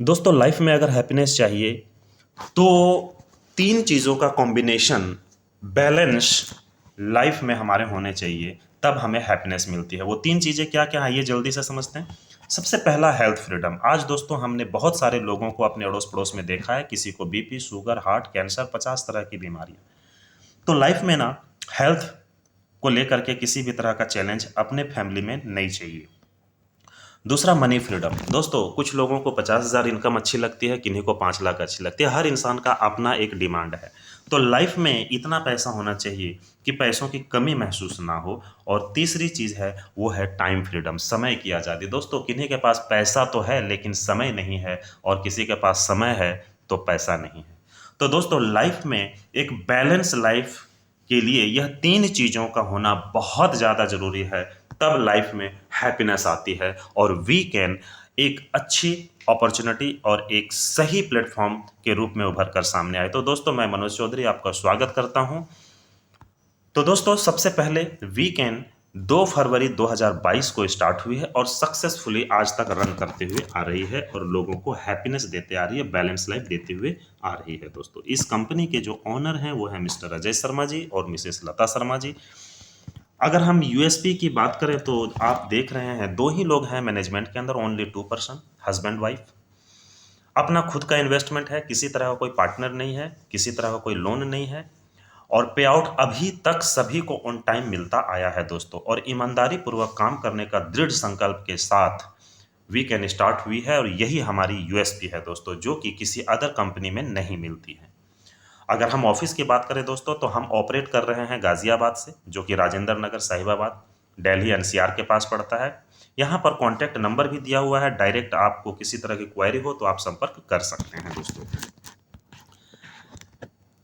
दोस्तों लाइफ में अगर हैप्पीनेस चाहिए तो तीन चीज़ों का कॉम्बिनेशन बैलेंस लाइफ में हमारे होने चाहिए, तब हमें हैप्पीनेस मिलती है। वो तीन चीज़ें क्या क्या आइए जल्दी से समझते हैं। सबसे पहला हेल्थ फ्रीडम। आज दोस्तों हमने बहुत सारे लोगों को अपने अड़ोस पड़ोस में देखा है, किसी को बीपी, शुगर, हार्ट, कैंसर, 50 तरह की बीमारियां। तो लाइफ में ना हेल्थ को लेकर के किसी भी तरह का चैलेंज अपने फैमिली में नहीं चाहिए। दूसरा मनी फ्रीडम। दोस्तों कुछ लोगों को 50,000 इनकम अच्छी लगती है, किन्हीं को 5 लाख अच्छी लगती है। हर इंसान का अपना एक डिमांड है। तो लाइफ में इतना पैसा होना चाहिए कि पैसों की कमी महसूस ना हो। और तीसरी चीज़ है वो है टाइम फ्रीडम, समय की आज़ादी। दोस्तों किन्हीं के पास पैसा तो है लेकिन समय नहीं है, और किसी के पास समय है तो पैसा नहीं है। तो दोस्तों लाइफ में एक बैलेंस लाइफ के लिए यह तीन चीज़ों का होना बहुत ज़्यादा ज़रूरी है, तब लाइफ में हैप्पीनेस आती है और वी कैन एक अच्छी अपॉर्चुनिटी और एक सही प्लेटफॉर्म के रूप में उभर कर सामने आए। तो दोस्तों मैं मनोज चौधरी आपका स्वागत करता हूं। तो दोस्तों सबसे पहले वीकेंड 2 फरवरी 2022 को स्टार्ट हुई है और सक्सेसफुली आज तक रन करते हुए आ रही है और लोगों को हैप्पीनेस देते आ रही है, बैलेंस लाइफ देते हुए आ रही है। दोस्तों इस कंपनी के जो ओनर हैं वो है मिस्टर अजय शर्मा जी और मिसेस लता शर्मा जी। अगर हम यूएसपी की बात करें तो आप देख रहे हैं दो ही लोग हैं मैनेजमेंट के अंदर, ओनली 2 पर्सन, हस्बैंड वाइफ। अपना खुद का इन्वेस्टमेंट है, किसी तरह का कोई पार्टनर नहीं है, किसी तरह का कोई लोन नहीं है। और पे आउट अभी तक सभी को ऑन टाइम मिलता आया है दोस्तों। और ईमानदारी पूर्वक काम करने का दृढ़ संकल्प के साथ वी कैन स्टार्ट हुई है, और यही हमारी यूएसपी है दोस्तों, जो कि किसी अदर कंपनी में नहीं मिलती है। अगर हम ऑफिस की बात करें दोस्तों तो हम ऑपरेट कर रहे हैं गाजियाबाद से, जो कि राजेंद्र नगर साहिबाबाद दिल्ली एनसीआर के पास पड़ता है। यहाँ पर कॉन्टैक्ट नंबर भी दिया हुआ है, डायरेक्ट आपको किसी तरह की क्वेरी हो तो आप संपर्क कर सकते हैं दोस्तों।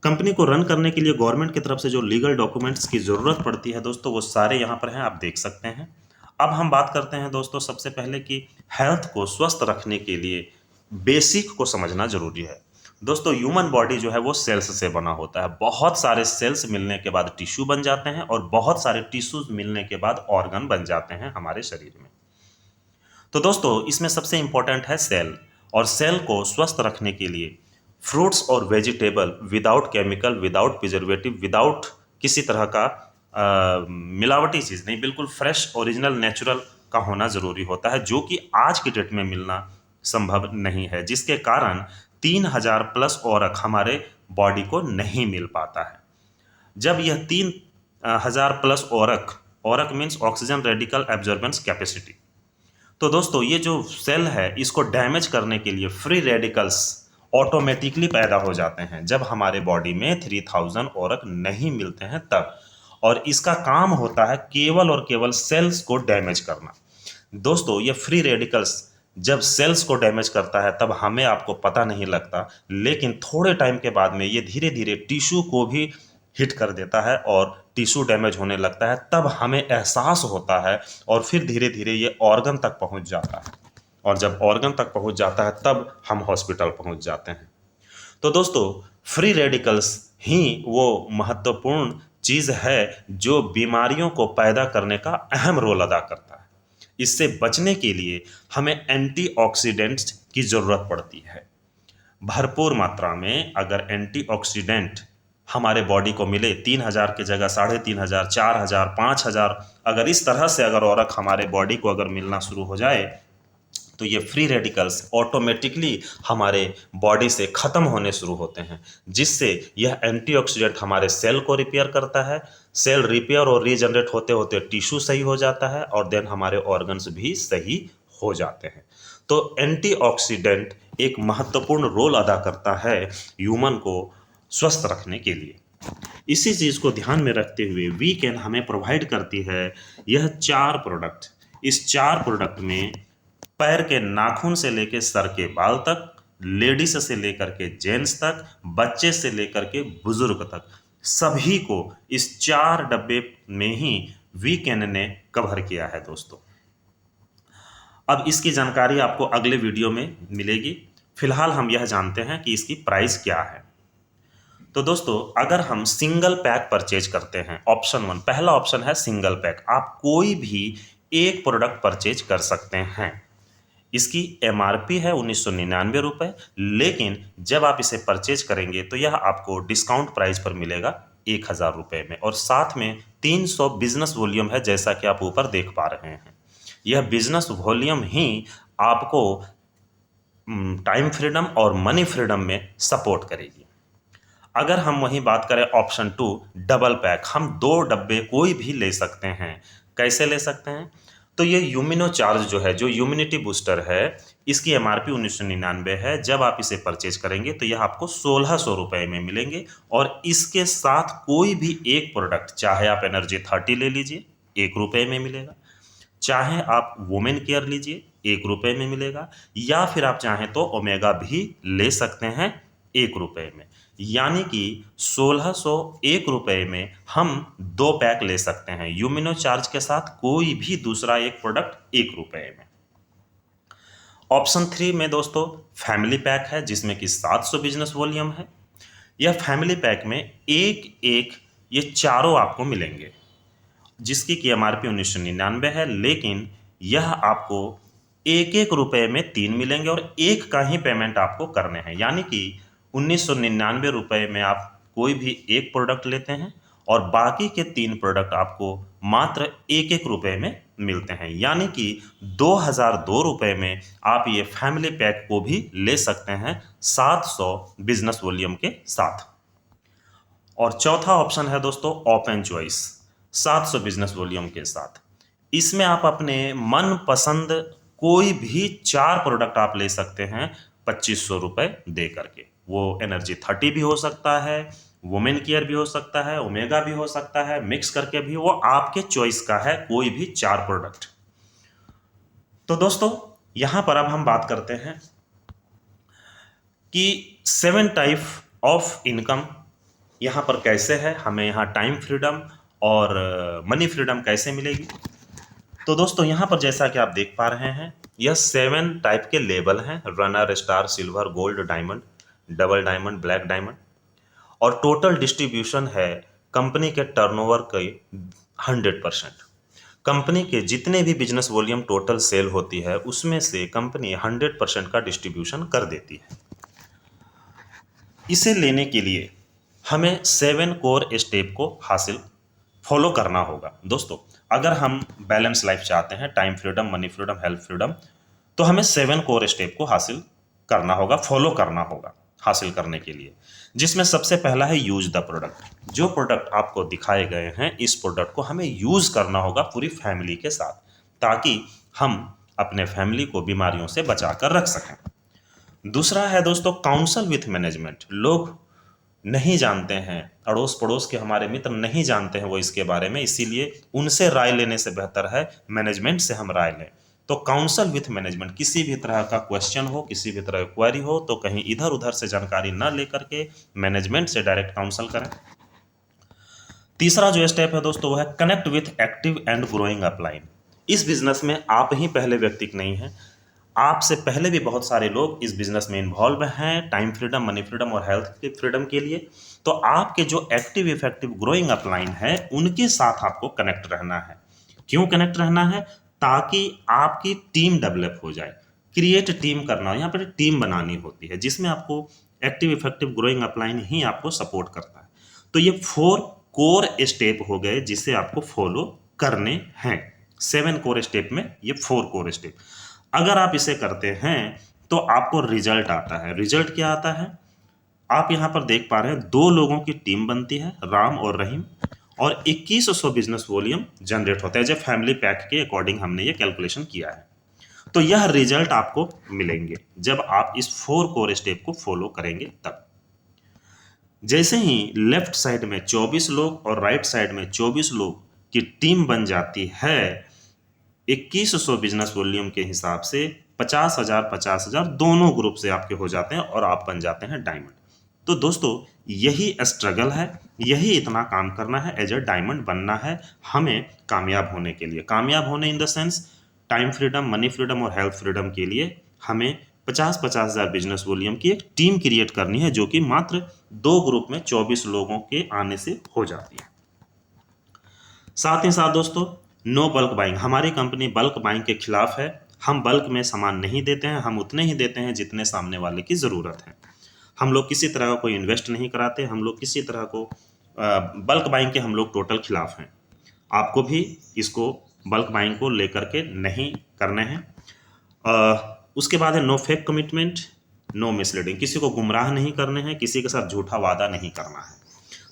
कंपनी को रन करने के लिए गवर्नमेंट की तरफ से जो लीगल डॉक्यूमेंट्स की ज़रूरत पड़ती है दोस्तों, वो सारे यहाँ पर हैं, आप देख सकते हैं। अब हम बात करते हैं दोस्तों सबसे पहले कि हेल्थ को स्वस्थ रखने के लिए बेसिक को समझना जरूरी है। दोस्तों ह्यूमन बॉडी जो है वो सेल्स से बना होता है। बहुत सारे सेल्स मिलने के बाद टिश्यू बन जाते हैं, और बहुत सारे टिश्यूज मिलने के बाद ऑर्गन बन जाते हैं हमारे शरीर में। तो दोस्तों इसमें सबसे इंपॉर्टेंट है सेल, और सेल को स्वस्थ रखने के लिए फ्रूट्स और vegetable without chemical, without preservative, without किसी तरह का मिलावटी चीज़ नहीं, बिल्कुल फ्रेश ओरिजिनल नेचुरल का होना ज़रूरी होता है, जो कि आज की डेट में मिलना संभव नहीं है, जिसके कारण 3,000 प्लस औरक हमारे बॉडी को नहीं मिल पाता है। जब यह 3,000 plus ORAC, ORAC means oxygen radical absorbance capacity, तो दोस्तों ये जो सेल है इसको डैमेज करने के लिए फ्री रेडिकल्स ऑटोमेटिकली पैदा हो जाते हैं जब हमारे बॉडी में 3,000 औरक नहीं मिलते हैं तब। और इसका काम होता है केवल और केवल सेल्स को डैमेज करना। दोस्तों ये फ्री रेडिकल्स जब सेल्स को डैमेज करता है तब हमें आपको पता नहीं लगता, लेकिन थोड़े टाइम के बाद में ये धीरे धीरे टिश्यू को भी हिट कर देता है और टिश्यू डैमेज होने लगता है। तब हमें एहसास होता है और फिर धीरे धीरे ये ऑर्गन तक पहुंच जाता है, और जब ऑर्गन तक पहुंच जाता है तब हम हॉस्पिटल पहुंच जाते हैं। तो दोस्तों फ्री रेडिकल्स ही वो महत्वपूर्ण चीज़ है जो बीमारियों को पैदा करने का अहम रोल अदा करता है। इससे बचने के लिए हमें एंटीऑक्सीडेंट्स की ज़रूरत पड़ती है। भरपूर मात्रा में अगर एंटीऑक्सीडेंट हमारे बॉडी को मिले, 3,000 की जगह 3,500, 4,000, 5,000, अगर इस तरह से अगर औरक हमारे बॉडी को अगर मिलना शुरू हो जाए तो ये फ्री रेडिकल्स ऑटोमेटिकली हमारे बॉडी से ख़त्म होने शुरू होते हैं, जिससे यह एंटीऑक्सीडेंट हमारे सेल को रिपेयर करता है। सेल रिपेयर और रीजनरेट होते होते टिश्यू सही हो जाता है, और देन हमारे ऑर्गन्स भी सही हो जाते हैं। तो एंटीऑक्सीडेंट एक महत्वपूर्ण रोल अदा करता है ह्यूमन को स्वस्थ रखने के लिए। इसी चीज़ को ध्यान में रखते हुए वीकेंड हमें प्रोवाइड करती है यह 4 प्रोडक्ट। इस 4 प्रोडक्ट में पैर के नाखून से लेकर सर के बाल तक, लेडीज से लेकर के जेंट्स तक, बच्चे से लेकर के बुजुर्ग तक, सभी को इस 4 डब्बे में ही वीकेंड ने कवर किया है दोस्तों। अब इसकी जानकारी आपको अगले वीडियो में मिलेगी। फिलहाल हम यह जानते हैं कि इसकी प्राइस क्या है। तो दोस्तों अगर हम सिंगल पैक परचेज करते हैं, ऑप्शन 1, पहला ऑप्शन है सिंगल पैक, आप कोई भी एक प्रोडक्ट परचेज कर सकते हैं। इसकी एमआरपी है 1999 रुपये, लेकिन जब आप इसे परचेज करेंगे तो यह आपको डिस्काउंट प्राइस पर मिलेगा 1000 रुपये में, और साथ में 300 बिजनेस वॉल्यूम है, जैसा कि आप ऊपर देख पा रहे हैं। यह बिजनेस वॉल्यूम ही आपको टाइम फ्रीडम और मनी फ्रीडम में सपोर्ट करेगी। अगर हम वही बात करें ऑप्शन 2 डबल पैक, हम 2 डब्बे कोई भी ले सकते हैं। कैसे ले सकते हैं? तो ये यूमिनो चार्ज जो है, जो इम्यूनिटी बूस्टर है, इसकी एमआरपी 1999 है। जब आप इसे परचेज करेंगे तो यह आपको 1600 रुपये में मिलेंगे, और इसके साथ कोई भी एक प्रोडक्ट, चाहे आप एनर्जी 30 ले लीजिए, 1 रुपये में मिलेगा, चाहे आप वुमेन केयर लीजिए, 1 रुपये में मिलेगा, या फिर आप चाहें तो ओमेगा भी ले सकते हैं 1 रुपये में। यानी कि 1601 रुपये में हम 2 पैक ले सकते हैं यूमिनो चार्ज के साथ कोई भी दूसरा एक प्रोडक्ट 1 रुपये में। ऑप्शन 3 में दोस्तों फैमिली पैक है, जिसमें कि 700 बिजनेस वॉल्यूम है। यह फैमिली पैक में एक एक ये चारों आपको मिलेंगे, जिसकी की एमआरपी 1999 है, लेकिन यह आपको 1 रुपये में 3 मिलेंगे, और एक का ही पेमेंट आपको करने हैं। यानी कि 1999 रुपये में आप कोई भी एक प्रोडक्ट लेते हैं, और बाकी के 3 प्रोडक्ट आपको मात्र 1 रुपये में मिलते हैं। यानी कि 2002 रुपये में आप ये फैमिली पैक को भी ले सकते हैं 700 बिजनेस वॉल्यूम के साथ। और चौथा ऑप्शन है दोस्तों ओपन चॉइस, 700 बिजनेस वॉल्यूम के साथ। इसमें आप अपने मनपसंद कोई भी 4 प्रोडक्ट आप ले सकते हैं 2500 रुपये दे करके। वो एनर्जी 30 भी हो सकता है, वुमेन केयर भी हो सकता है, ओमेगा भी हो सकता है, मिक्स करके भी, वो आपके चॉइस का है, कोई भी 4 प्रोडक्ट। तो दोस्तों यहां पर अब हम बात करते हैं कि 7 टाइप ऑफ इनकम यहाँ पर कैसे है, हमें यहाँ टाइम फ्रीडम और मनी फ्रीडम कैसे मिलेगी। तो दोस्तों यहाँ पर जैसा कि आप देख पा रहे हैं, यह 7 टाइप के लेवल हैं, runner, star, silver, gold, diamond, double diamond, black diamond, और टोटल डिस्ट्रीब्यूशन है कंपनी के टर्नओवर के 100%। कंपनी के जितने भी बिजनेस वॉल्यूम टोटल सेल होती है, उसमें से कंपनी 100% का डिस्ट्रीब्यूशन कर देती है। इसे लेने के लिए हमें 7 कोर स्टेप को हासिल फॉलो करना होगा। दोस्तों अगर हम बैलेंस लाइफ चाहते हैं, time freedom, money freedom, health freedom, तो हमें 7 कोर स्टेप को हासिल करना होगा, फॉलो करना होगा हासिल करने के लिए, जिसमें सबसे पहला है यूज द प्रोडक्ट। जो प्रोडक्ट आपको दिखाए गए हैं, इस प्रोडक्ट को हमें यूज करना होगा पूरी फैमिली के साथ, ताकि हम अपने फैमिली को बीमारियों से बचा कर रख सकें। दूसरा है दोस्तों काउंसल विथ मैनेजमेंट। लोग नहीं जानते हैं, अड़ोस पड़ोस के हमारे मित्र नहीं जानते हैं वो इसके बारे में, इसीलिए उनसे राय लेने से बेहतर है मैनेजमेंट से हम राय लें। तो काउंसल विथ मैनेजमेंट, किसी भी तरह का क्वेश्चन हो, किसी भी तरह की क्वेरी हो, तो कहीं इधर उधर से जानकारी ना लेकर के मैनेजमेंट से डायरेक्ट काउंसल करें। तीसरा जो स्टेप है दोस्तों वो है connect with active and growing upline. इस बिजनेस में आप ही पहले व्यक्ति नहीं हैं, आपसे पहले भी बहुत सारे लोग इस बिजनेस में इन्वॉल्व हैं, टाइम फ्रीडम, मनी फ्रीडम और हेल्थ फ्रीडम के लिए। तो आपके जो एक्टिव, इफेक्टिव, ग्रोइंग अपलाइन है, उनके साथ आपको कनेक्ट रहना है। क्यों कनेक्ट रहना है? ताकि आपकी टीम डेवलप हो जाए, क्रिएट टीम करना, यहाँ पर टीम बनानी होती है, जिसमें आपको एक्टिव, इफेक्टिव, ग्रोइंग अपलाइन ही आपको सपोर्ट करता है। तो ये 4 कोर स्टेप हो गए जिसे आपको फॉलो करने हैं। 7 कोर स्टेप में ये 4 कोर स्टेप, अगर आप इसे करते हैं तो आपको रिजल्ट आता है। रिजल्ट क्या आता है? आप यहाँ पर देख पा रहे हैं 2 लोगों की टीम बनती है, राम और रहीम, और 2100 बिजनेस वॉल्यूम जनरेट होता है। जब फैमिली पैक के अकॉर्डिंग हमने ये कैलकुलेशन किया है, तो यह रिजल्ट आपको मिलेंगे जब आप इस 4 कोर स्टेप को फॉलो करेंगे। तब जैसे ही लेफ्ट साइड में 24 लोग और राइट साइड में 24 लोग की टीम बन जाती है, 2100 बिजनेस वॉल्यूम के हिसाब से 50,000 दोनों ग्रुप से आपके हो जाते हैं, और आप बन जाते हैं डायमंड। तो दोस्तों यही स्ट्रगल है, यही इतना काम करना है, एज ए डायमंड बनना है हमें कामयाब होने के लिए। कामयाब होने in the sense time freedom, money freedom और हेल्थ फ्रीडम के लिए हमें 50,000 बिजनेस वॉल्यूम की एक टीम क्रिएट करनी है, जो कि मात्र 2 ग्रुप में 24 लोगों के आने से हो जाती है। साथ ही साथ दोस्तों नो बल्क बाइंग, हमारी कंपनी बल्क बाइंग के खिलाफ है। हम बल्क में सामान नहीं देते हैं, हम उतने ही देते हैं जितने सामने वाले की ज़रूरत है। हम लोग किसी तरह का कोई इन्वेस्ट नहीं कराते, हम लोग किसी तरह को बल्क बाइंग के हम लोग टोटल खिलाफ हैं। आपको भी इसको बल्क बाइंग को लेकर के नहीं करने हैं। उसके बाद है no fake commitment, no misleading, किसी को गुमराह नहीं करने हैं, किसी के साथ झूठा वादा नहीं करना है।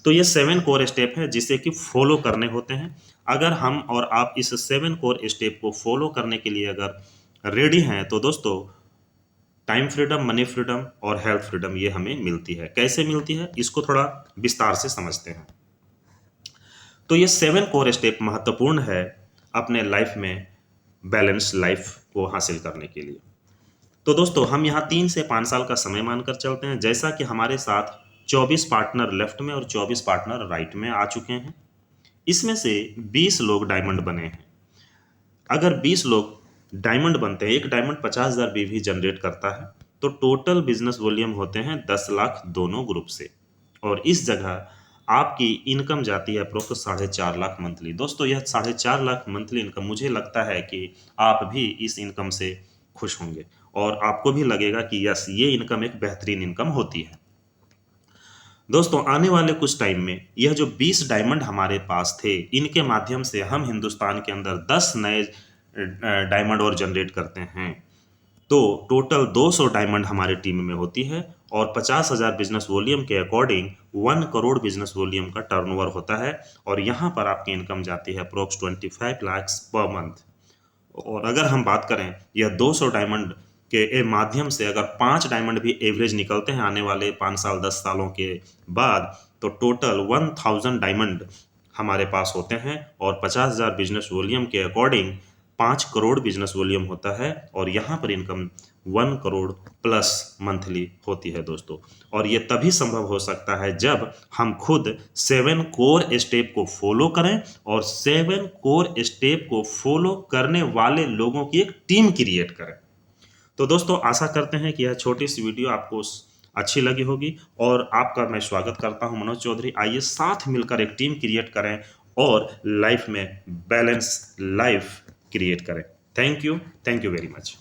तो ये 7 कोर स्टेप है जिसे कि फॉलो करने होते हैं। अगर हम और आप इस 7 कोर स्टेप को फॉलो करने के लिए अगर रेडी हैं तो दोस्तों टाइम फ्रीडम, मनी फ्रीडम और हेल्थ फ्रीडम ये हमें मिलती है। कैसे मिलती है इसको थोड़ा विस्तार से समझते हैं। तो ये 7 कोर स्टेप महत्वपूर्ण है अपने लाइफ में बैलेंस लाइफ को हासिल करने के लिए। तो दोस्तों हम यहाँ 3 से 5 साल का समय मानकर चलते हैं। जैसा कि हमारे साथ 24 पार्टनर लेफ्ट में और 24 पार्टनर राइट में आ चुके हैं, इसमें से 20 लोग डायमंड बने हैं। अगर 20 लोग डायमंड बनते हैं, एक डायमंड 50,000 बीवी जनरेट करता है, तो टोटल बिजनेस वॉल्यूम होते हैं 10 लाख दोनों ग्रुप से। और इस जगह आपकी इनकम जाती है अप्रोक्स 4.5 लाख मंथली। दोस्तों यह 4.5 लाख मंथली इनकम, मुझे लगता है कि आप भी इस इनकम से खुश होंगे और आपको भी लगेगा कि यस ये इनकम एक बेहतरीन इनकम होती है। दोस्तों आने वाले कुछ टाइम में यह जो 20 डायमंड हमारे पास थे, इनके माध्यम से हम हिंदुस्तान के अंदर 10 नए डायमंड और जनरेट करते हैं, तो टोटल 200 डायमंड हमारे टीम में होती है और 50,000 बिजनेस वॉल्यूम के अकॉर्डिंग 1 करोड़ बिजनेस वॉल्यूम का टर्नओवर होता है। और यहाँ पर आपकी इनकम जाती है अप्रोक्स 25 लाख पर मंथ। और अगर हम बात करें यह 200 डायमंड के माध्यम से अगर 5 डायमंड भी एवरेज निकलते हैं आने वाले 5 साल 10 सालों के बाद, तो टोटल 1000 डायमंड हमारे पास होते हैं और 50,000 बिजनेस वॉल्यूम के अकॉर्डिंग 5 करोड़ बिजनेस वॉल्यूम होता है और यहाँ पर इनकम 1 करोड़ प्लस मंथली होती है दोस्तों। और ये तभी संभव हो सकता है जब हम खुद 7 कोर स्टेप को फॉलो करें और 7 कोर स्टेप को फॉलो करने वाले लोगों की एक टीम क्रिएट करें। तो दोस्तों आशा करते हैं कि यह छोटी सी वीडियो आपको अच्छी लगी होगी और आपका मैं स्वागत करता हूं मनोज चौधरी। आइए साथ मिलकर एक टीम क्रिएट करें और लाइफ में बैलेंस लाइफ क्रिएट करें। Thank you very much.